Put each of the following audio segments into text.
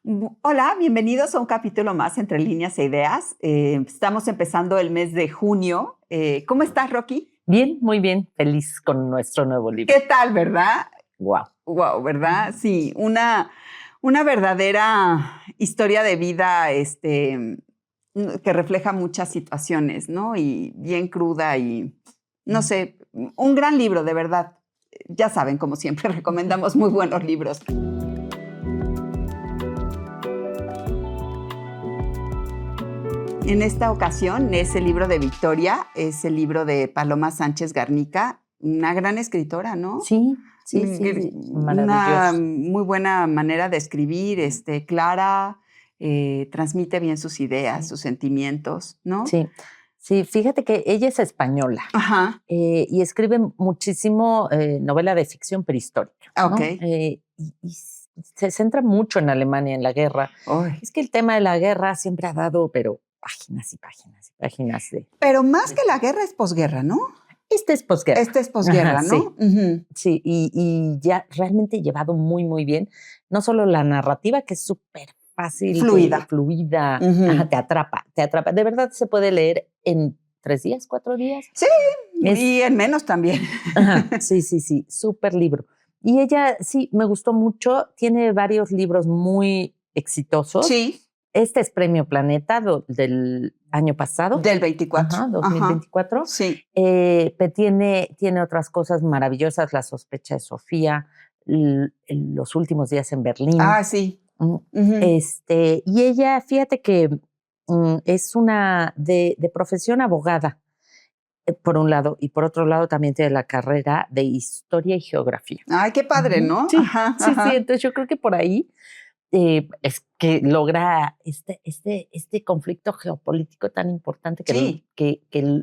Hola, bienvenidos a un capítulo más Entre Líneas e Ideas. Estamos empezando el mes de junio. ¿Cómo estás, Rocky? Bien, muy bien. Feliz con nuestro nuevo libro. ¿Qué tal, verdad? Wow. Wow, ¿verdad? Sí, una verdadera historia de vida que refleja muchas situaciones, ¿no? Y bien cruda y, no sé, un gran libro, de verdad. Ya saben, como siempre, recomendamos muy buenos libros. En esta ocasión es el libro de Victoria, es el libro de Paloma Sánchez Garnica, una gran escritora, ¿no? Sí. Una muy buena manera de escribir, clara, transmite bien sus ideas, sus sentimientos, ¿no? Sí, fíjate que ella es española. Ajá. Y escribe muchísimo novela de ficción prehistórica, ¿no? Ok. Y se centra mucho en Alemania, en la guerra. Ay. Es que el tema de la guerra siempre ha dado, pero páginas y páginas y páginas de... Pero más que la guerra es posguerra, ¿no? Este es posguerra. Este es posguerra, Ajá, ¿no? Sí, Uh-huh. sí, y ya realmente llevado muy, muy bien. No solo la narrativa, que es súper fácil, Fluida. fluida, Uh-huh. Ajá, te atrapa. De verdad se puede leer en 3 días, 4 días. Sí, y en menos también. Ajá, sí, súper libro. Y ella, sí, me gustó mucho. Tiene varios libros muy exitosos. Sí. Este es Premio Planeta del año pasado. Del 24. Ajá, 2024. Ajá. Sí. Pero tiene otras cosas maravillosas. La sospecha de Sofía, Los últimos días en Berlín. Ah, sí. Uh-huh. Uh-huh. Y ella, fíjate que es una de profesión abogada, por un lado, y por otro lado también tiene la carrera de Historia y Geografía. Ay, qué padre, ¿no? Sí, ajá. sí, entonces yo creo que por ahí es que logra este conflicto geopolítico tan importante que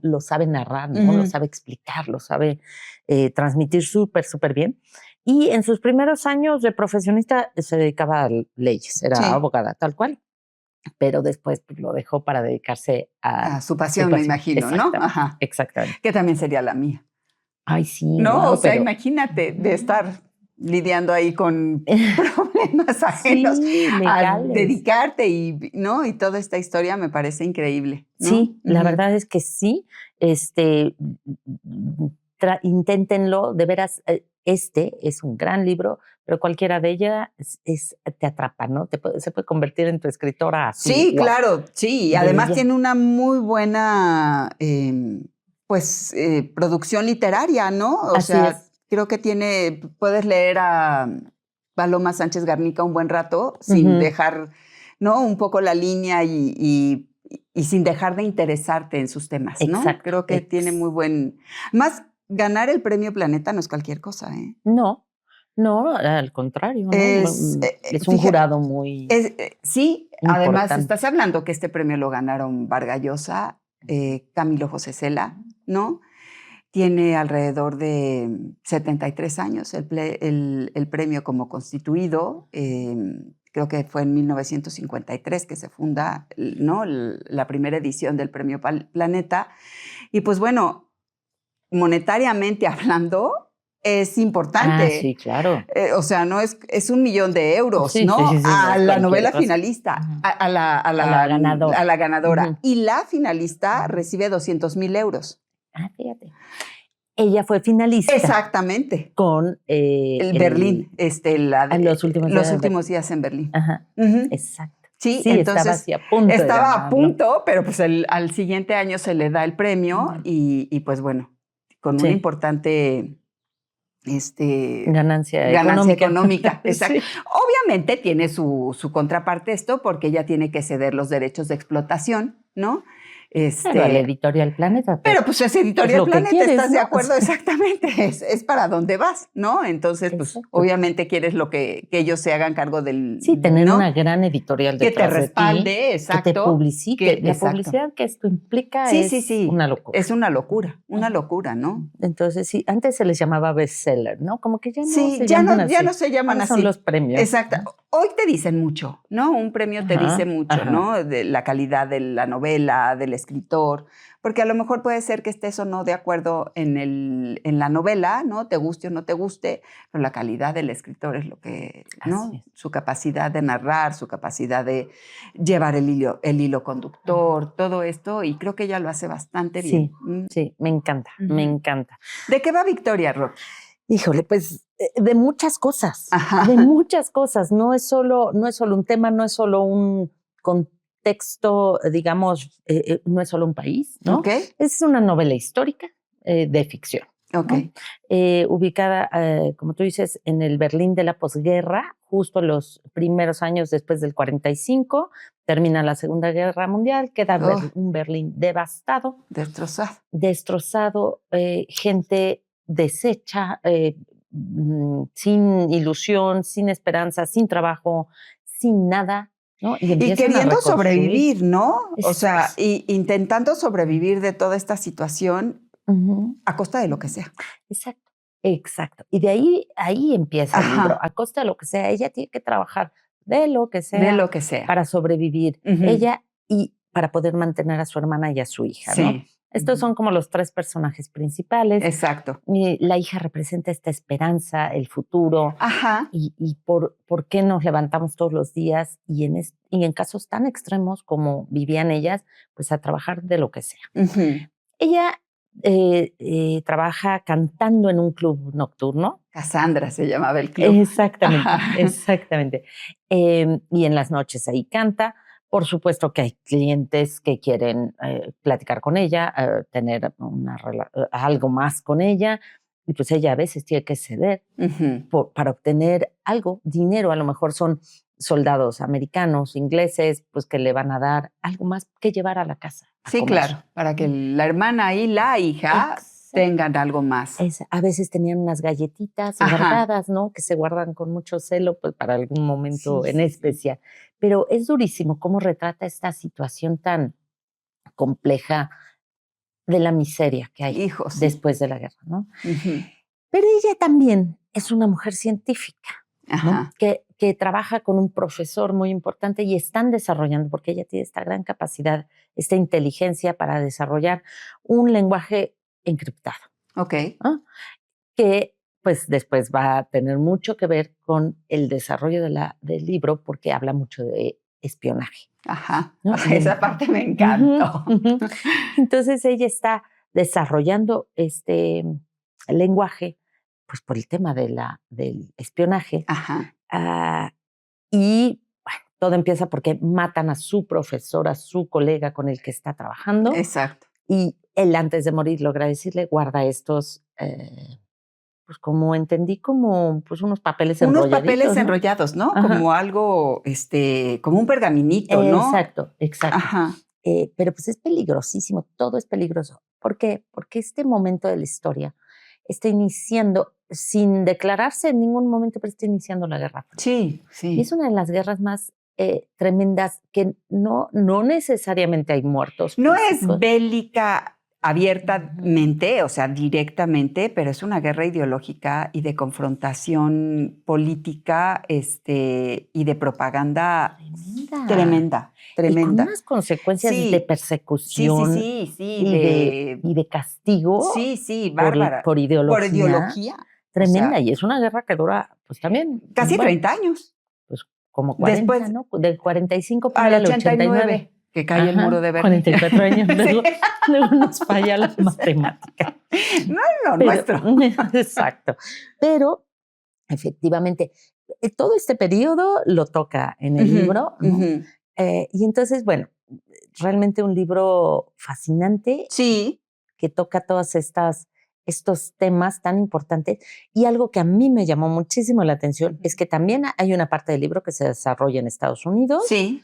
lo sabe narrar, ¿no? Uh-huh. Lo sabe explicar, lo sabe transmitir súper bien. Y en sus primeros años de profesionista se dedicaba a leyes, era abogada, tal cual. Pero después pues, lo dejó para dedicarse a su pasión, me imagino, ¿no? Ajá. Exactamente. Que también sería la mía. Ay, sí. No, wow, o sea, imagínate de estar lidiando ahí con problemas ajenos, a dedicarte y, ¿no? Y toda esta historia me parece increíble, ¿no? Sí, la verdad es que sí. Inténtenlo, de veras. Este es un gran libro, pero cualquiera de ellas te atrapa, ¿no? Se puede convertir en tu escritora así. Sí, wow. Claro, sí. Y además tiene una muy buena, producción literaria, ¿no? O sea, creo que puedes leer a Paloma Sánchez Garnica un buen rato sin dejar, ¿no? Un poco la línea y sin dejar de interesarte en sus temas, ¿no? Exacto. Creo que tiene muy buen... Más, ganar el Premio Planeta no es cualquier cosa, ¿eh? No, al contrario, ¿no? Es un jurado muy sí, importante. Además, estás hablando que este premio lo ganaron Vargas Llosa, Camilo José Cela, ¿no? Tiene alrededor de 73 años el premio como constituido. Creo que fue en 1953 que se funda, ¿no? La primera edición del Premio Planeta. Y pues bueno, monetariamente hablando, es importante. Ah, sí, claro. O sea, no es $1 millón, sí, ¿no? Sí, a la novela cosa. finalista, a la ganadora. A la ganadora. Y la finalista recibe 200,000 euros. Ah, fíjate. Ella fue finalista. Exactamente. Con el Berlín, los últimos días en Berlín. Ajá. Exacto. Sí, entonces estaba así a punto. Estaba a punto, pero pues al siguiente año se le da el premio y pues bueno, con una importante ganancia económica. Exacto. Obviamente tiene su contraparte esto porque ella tiene que ceder los derechos de explotación, ¿no? Pero la Editorial Planeta. Pero pues es Editorial Planeta, quieres, ¿estás de acuerdo? Exactamente, es para dónde vas, ¿no? Entonces, pues obviamente quieres que ellos se hagan cargo del... Sí, tener una gran editorial detrás que te respalde, de ti, exacto. Que te publicite. La publicidad que esto implica es una locura. Es una locura, ¿no? Entonces, sí, antes se les llamaba bestseller, ¿no? Como que ya no se llaman así. Ya no se llaman así. Son los premios. Exacto. Hoy te dicen mucho, ¿no? Un premio te dice mucho, ¿no? De la calidad de la novela, del escritor, porque a lo mejor puede ser que estés o no de acuerdo en la novela, ¿no? Te guste o no te guste, pero la calidad del escritor es lo que, ¿no? Así es. Su capacidad de narrar, su capacidad de llevar el hilo conductor, todo esto, y creo que ella lo hace bastante bien. Sí, me encanta, me encanta. ¿De qué va Victoria, Roque? Híjole, pues de muchas cosas, Ajá. de muchas cosas. No es solo un tema, no es solo un contexto, digamos, no es solo un país, ¿no? Ok. Es una novela histórica de ficción. Ok. ¿No? Ubicada, como tú dices, en el Berlín de la posguerra, justo los primeros años después del 45, termina la Segunda Guerra Mundial, queda un Berlín devastado. Destrozado. Gente deshecha, sin ilusión, sin esperanza, sin trabajo, sin nada, ¿no? Y queriendo sobrevivir, ¿no? O sea, intentando sobrevivir de toda esta situación a costa de lo que sea. Exacto. Y de ahí empieza el libro. A costa de lo que sea, ella tiene que trabajar de lo que sea. Para sobrevivir. Ella y para poder mantener a su hermana y a su hija, ¿no? Estos son como los 3 personajes principales. Exacto. La hija representa esta esperanza, el futuro. Ajá. Y por qué nos levantamos todos los días y en casos tan extremos como vivían ellas, pues a trabajar de lo que sea. Ella trabaja cantando en un club nocturno. Cassandra se llamaba el club. Exactamente. Y en las noches ahí canta. Por supuesto que hay clientes que quieren platicar con ella, tener algo más con ella, y pues ella a veces tiene que ceder para obtener algo, dinero. A lo mejor son soldados americanos, ingleses, pues que le van a dar algo más que llevar a la casa. Sí, claro, para que la hermana y la hija tengan algo más. A veces tenían unas galletitas guardadas, ¿no? Que se guardan con mucho celo, pues para algún momento en especial. Pero es durísimo cómo retrata esta situación tan compleja de la miseria que hay después de la guerra, ¿no? Pero ella también es una mujer científica, ¿no? Que trabaja con un profesor muy importante y están desarrollando, porque ella tiene esta gran capacidad, esta inteligencia para desarrollar un lenguaje encriptado. ¿No? Que pues después va a tener mucho que ver con el desarrollo del libro, porque habla mucho de espionaje. ¿No? Esa parte me encantó. Entonces ella está desarrollando este lenguaje pues por el tema del espionaje. Y bueno, todo empieza porque matan a su profesor, a su colega con el que está trabajando. Exacto. Y él antes de morir logra decirle, guarda estos, pues como entendí, como pues unos papeles enrollados. Unos papeles enrollados, ¿no? Como algo, como un pergaminito, ¿no? Exacto. Pero pues es peligrosísimo, todo es peligroso. ¿Por qué? Porque este momento de la historia está iniciando, sin declararse en ningún momento, pero está iniciando la Guerra Fría. Sí. Y es una de las guerras más tremendas, que no necesariamente hay muertos. No es bélica abiertamente, o sea, directamente, pero es una guerra ideológica y de confrontación política y de propaganda tremenda. Y con unas consecuencias de persecución y de castigo. Bárbara. Por ideología. Tremenda. O sea, y es una guerra que dura, pues también. Casi 30 años. Pues como 40, después, ¿no? Del 45 al 89. Que cae el muro de Berlín. 44 años. Luego nos falla la matemática. No es lo nuestro. Exacto. Pero, efectivamente, todo este periodo lo toca en el libro, ¿no? Y entonces, bueno, realmente un libro fascinante. Sí. Que toca todas estos temas tan importantes. Y algo que a mí me llamó muchísimo la atención es que también hay una parte del libro que se desarrolla en Estados Unidos. Sí.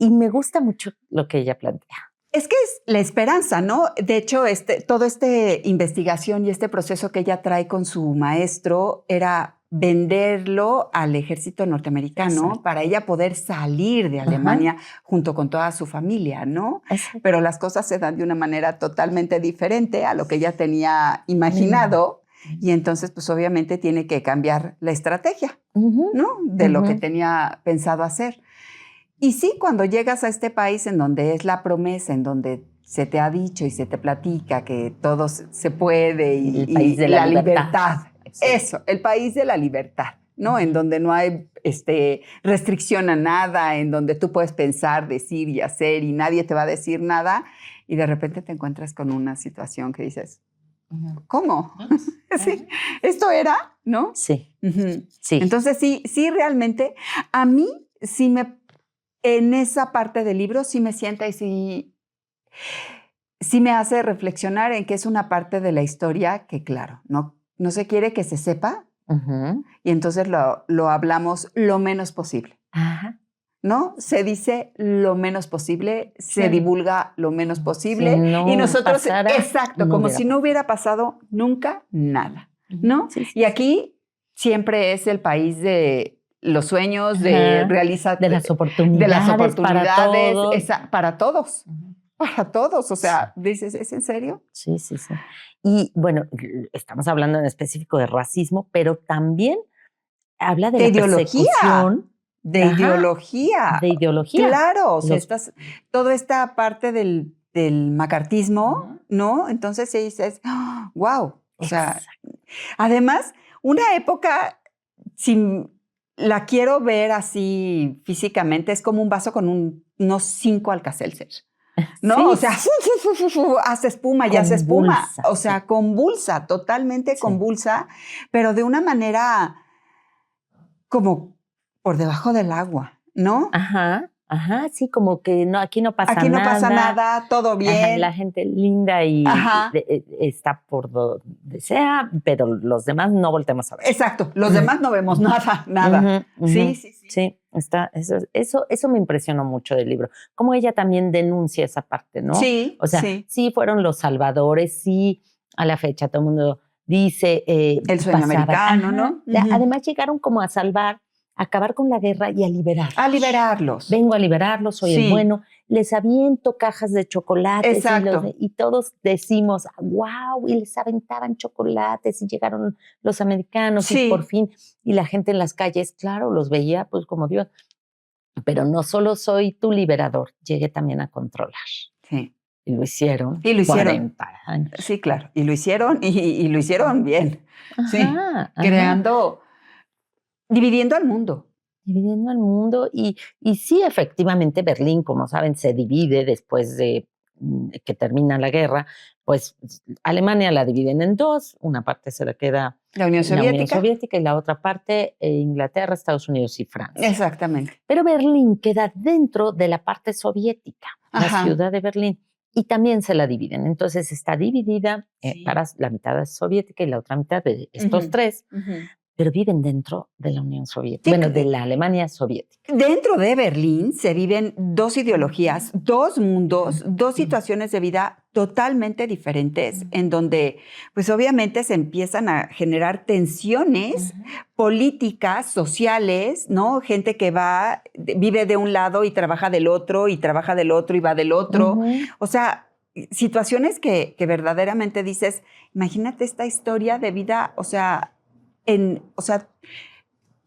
Y me gusta mucho lo que ella plantea. Es que es la esperanza, ¿no? De hecho, toda esta investigación y este proceso que ella trae con su maestro era venderlo al ejército norteamericano para ella poder salir de Alemania junto con toda su familia, ¿no? Pero las cosas se dan de una manera totalmente diferente a lo que ella tenía imaginado y entonces, pues obviamente tiene que cambiar la estrategia, ¿no? De lo que tenía pensado hacer. Y sí, cuando llegas a este país en donde es la promesa, en donde se te ha dicho y se te platica que todo se puede El país de la libertad. Sí. Eso, el país de la libertad, ¿no? En donde no hay restricción a nada, en donde tú puedes pensar, decir y hacer y nadie te va a decir nada y de repente te encuentras con una situación que dices, ¿cómo? Sí, ¿esto era? ¿No? Sí, sí. Entonces sí, realmente a mí sí en esa parte del libro sí me sienta y sí me hace reflexionar en que es una parte de la historia que, claro, no se quiere que se sepa y entonces lo hablamos lo menos posible. Ajá. ¿No? Se dice lo menos posible, se divulga lo menos posible si no y nosotros, pasara, exacto, no como si no hubiera pasado nunca nada, ¿no? Sí, sí, y aquí siempre es el país de los sueños, de realizar, de las oportunidades para todos. Para todos, o sea, dices, ¿es en serio? Sí, sí, sí. Y bueno, estamos hablando en específico de racismo, pero también habla de la persecución. De ideología. De ideología. Claro, o sea, toda esta parte del macartismo, ¿no? Entonces se dices, wow, o sea, además, una época, si la quiero ver así físicamente, es como un vaso con unos 5 Alka-Seltzer. ¿No? Sí, o sea, hace espuma y hace espuma. O sea, convulsa, totalmente convulsa, pero de una manera como por debajo del agua, ¿no? Ajá, sí, como que no, aquí no pasa nada. Aquí no pasa nada, todo bien. Ajá, la gente linda y está por donde sea, pero los demás no volteamos a ver. Exacto, los demás no vemos nada. Sí. Sí, eso me impresionó mucho del libro. Cómo ella también denuncia esa parte, ¿no? Sí, o sea, sí fueron los salvadores, sí, a la fecha todo el mundo dice... el sueño americano, ¿no? Además llegaron como a acabar con la guerra y a liberarlos. A liberarlos. Vengo a liberarlos, soy el bueno. Les aviento cajas de chocolates. Exacto. Y todos decimos, wow, y les aventaban chocolates y llegaron los americanos y por fin, y la gente en las calles, claro, los veía pues como Dios. Pero no solo soy tu liberador, llegué también a controlar. Sí. Y lo hicieron. 40 años. Sí, claro. Y lo hicieron y lo hicieron bien. Creando... Dividiendo al mundo. Dividiendo al mundo y sí, efectivamente, Berlín, como saben, se divide después de que termina la guerra, pues Alemania la dividen en dos, una parte se la queda la Unión Soviética y la otra parte Inglaterra, Estados Unidos y Francia. Exactamente. Pero Berlín queda dentro de la parte soviética, la ciudad de Berlín, y también se la dividen. Entonces está dividida para la mitad soviética y la otra mitad de estos tres, pero viven dentro de la Unión Soviética, de la Alemania soviética. Dentro de Berlín se viven dos ideologías, dos mundos, dos situaciones de vida totalmente diferentes, en donde, pues obviamente se empiezan a generar tensiones políticas, sociales, ¿no? Gente que vive de un lado y trabaja del otro, y trabaja del otro y va del otro. O sea, situaciones que verdaderamente dices, imagínate esta historia de vida, o sea,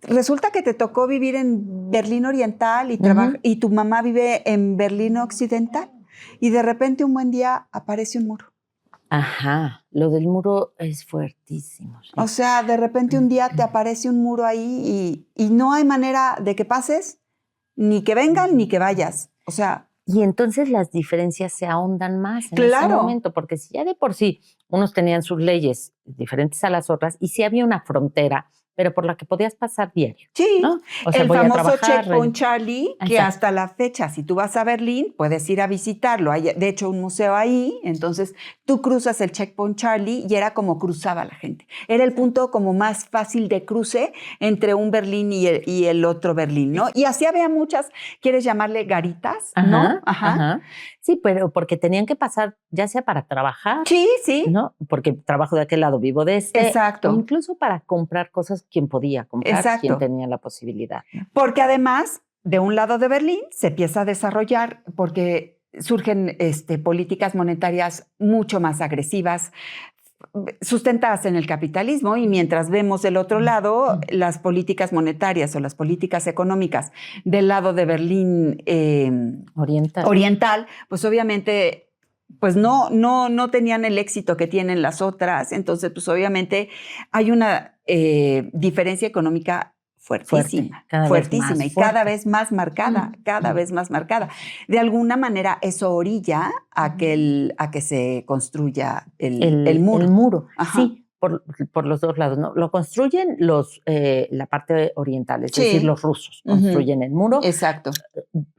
resulta que te tocó vivir en Berlín Oriental y tu mamá vive en Berlín Occidental y de repente un buen día aparece un muro. Ajá, lo del muro es fuertísimo. Sí. O sea, de repente un día te aparece un muro ahí y no hay manera de que pases, ni que vengan, ni que vayas. O sea... Y entonces las diferencias se ahondan más en ese momento, porque si ya de por sí unos tenían sus leyes diferentes a las otras y sí había una frontera, pero por la que podías pasar diario. Sí, ¿no? O sea, el famoso Checkpoint Charlie, que hasta la fecha, si tú vas a Berlín, puedes ir a visitarlo. Hay, de hecho, un museo ahí, entonces tú cruzas el Checkpoint Charlie y era como cruzaba la gente. Era el punto como más fácil de cruce entre un Berlín y el otro Berlín, ¿no? Y así había muchas, ¿quieres llamarle garitas? ¿No? Sí, pero porque tenían que pasar, ya sea para trabajar. Sí. ¿No? Porque trabajo de aquel lado, vivo de este. Exacto. O incluso para comprar cosas, quien podía comprar, quien tenía la posibilidad. ¿No? Porque además, de un lado de Berlín se empieza a desarrollar, porque surgen políticas monetarias mucho más agresivas, sustentadas en el capitalismo, y mientras vemos del otro lado las políticas monetarias o las políticas económicas del lado de Berlín oriental, pues obviamente pues no tenían el éxito que tienen las otras. Entonces, pues obviamente hay una diferencia económica fuertísima, fuertísima, y cada vez más marcada, cada vez más marcada. De alguna manera eso orilla a que se construya el muro. El muro, Ajá. sí, por los dos lados, ¿no? Lo construyen la parte oriental, es decir, los rusos construyen el muro. Exacto.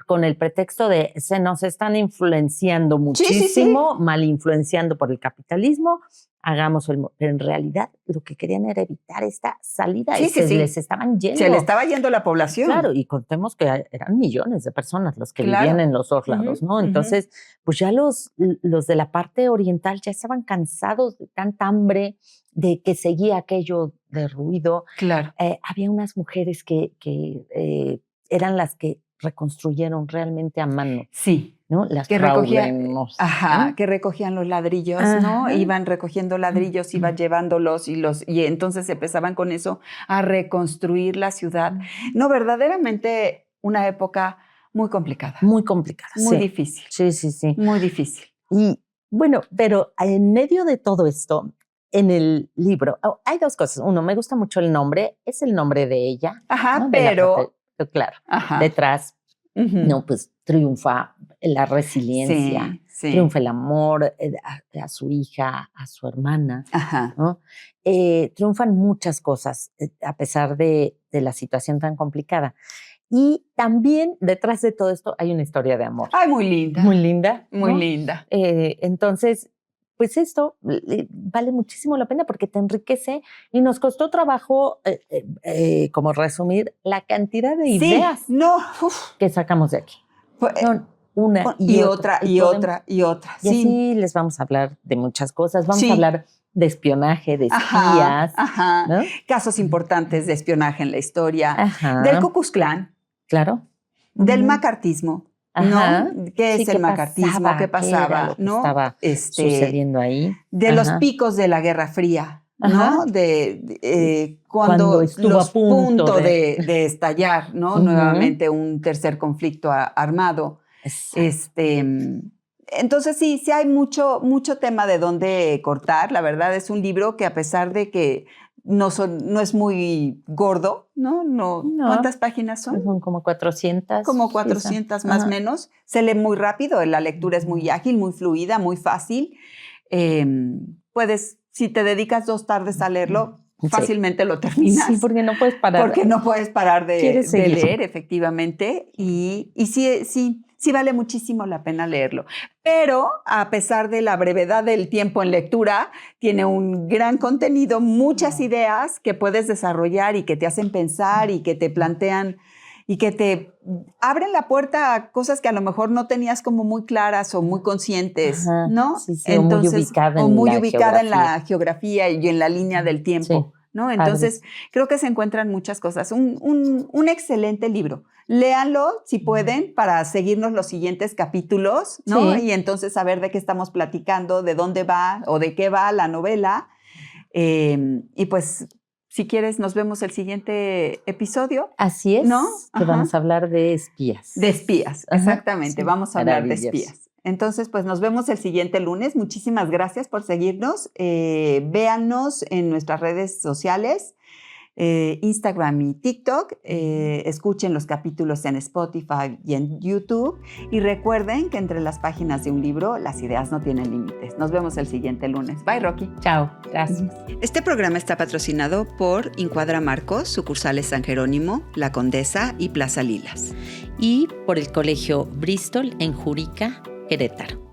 Con el pretexto de se nos están influenciando muchísimo, mal influenciando por el capitalismo, hagamos el muro. Pero en realidad lo que querían era evitar esta salida y les estaban yendo. Se le estaba yendo la población. Claro, y contemos que eran millones de personas los que vivían en los dos lados, ¿no? Entonces, pues ya los de la parte oriental ya estaban cansados de tanta hambre, de que seguía aquello de ruido. Claro. Había unas mujeres que eran las que reconstruyeron realmente a mano. Sí. ¿No? Las que recogían, ¿no? que recogían los ladrillos, ¿no? Iban recogiendo ladrillos, iban llevándolos y entonces empezaban con eso a reconstruir la ciudad. No, verdaderamente una época muy complicada. Muy complicada. Muy difícil. Sí. Muy difícil. Y bueno, pero en medio de todo esto, en el libro, hay dos cosas. Uno, me gusta mucho el nombre, es el nombre de ella. Ajá, ¿no? pero... Claro, detrás, no, pues triunfa la resiliencia, triunfa el amor a su hija, a su hermana, ¿no? Triunfan muchas cosas a pesar de la situación tan complicada. Y también detrás de todo esto hay una historia de amor. Ay, muy linda. Muy linda. Muy ¿no? linda. Entonces, pues esto vale muchísimo la pena porque te enriquece y nos costó trabajo, como resumir, la cantidad de ideas que sacamos de aquí. Una y otra. Y así les vamos a hablar de muchas cosas. Vamos a hablar de espionaje, de espías. ¿No? Casos importantes de espionaje en la historia. Del Ku Klux Klan. Claro. Del macartismo. ¿No? ¿Qué es el macartismo? ¿Qué pasaba? ¿No? Estaba sucediendo ahí. De los picos de la Guerra Fría, ¿no? Cuando estuvo a punto de estallar, ¿no? Nuevamente un tercer conflicto armado. Entonces sí hay mucho tema de dónde cortar. La verdad es un libro que, a pesar de que no es muy gordo, ¿no? ¿Cuántas páginas son? Son como 400. Como 400 más o menos. Se lee muy rápido, la lectura es muy ágil, muy fluida, muy fácil. Puedes, si te dedicas 2 tardes a leerlo, fácilmente lo terminas. Sí, porque no puedes parar. Porque no puedes parar de leer, efectivamente. Y sí vale muchísimo la pena leerlo. Pero a pesar de la brevedad del tiempo en lectura, tiene un gran contenido, muchas ideas que puedes desarrollar y que te hacen pensar y que te plantean y que te abren la puerta a cosas que a lo mejor no tenías como muy claras o muy conscientes, ¿no? Sí, entonces, o muy ubicada en la geografía y en la línea del tiempo, ¿no? Entonces, creo que se encuentran muchas cosas. Un excelente libro. Léanlo si pueden para seguirnos los siguientes capítulos, ¿no? Y entonces saber de qué estamos platicando, de dónde va o de qué va la novela. Y pues, si quieres, nos vemos el siguiente episodio. Así es, ¿no? Que vamos a hablar de espías. De espías, exactamente. Vamos a hablar de espías. Entonces, pues nos vemos el siguiente lunes. Muchísimas gracias por seguirnos. Véannos en nuestras redes sociales. Instagram y TikTok, escuchen los capítulos en Spotify y en YouTube y recuerden que entre las páginas de un libro las ideas no tienen límites. Nos vemos el siguiente lunes. Bye, Rocky. Chao, gracias. Este programa está patrocinado por Incuadra Marcos, sucursales San Jerónimo, La Condesa y Plaza Lilas. Y por el Colegio Bristol en Jurica, Querétaro.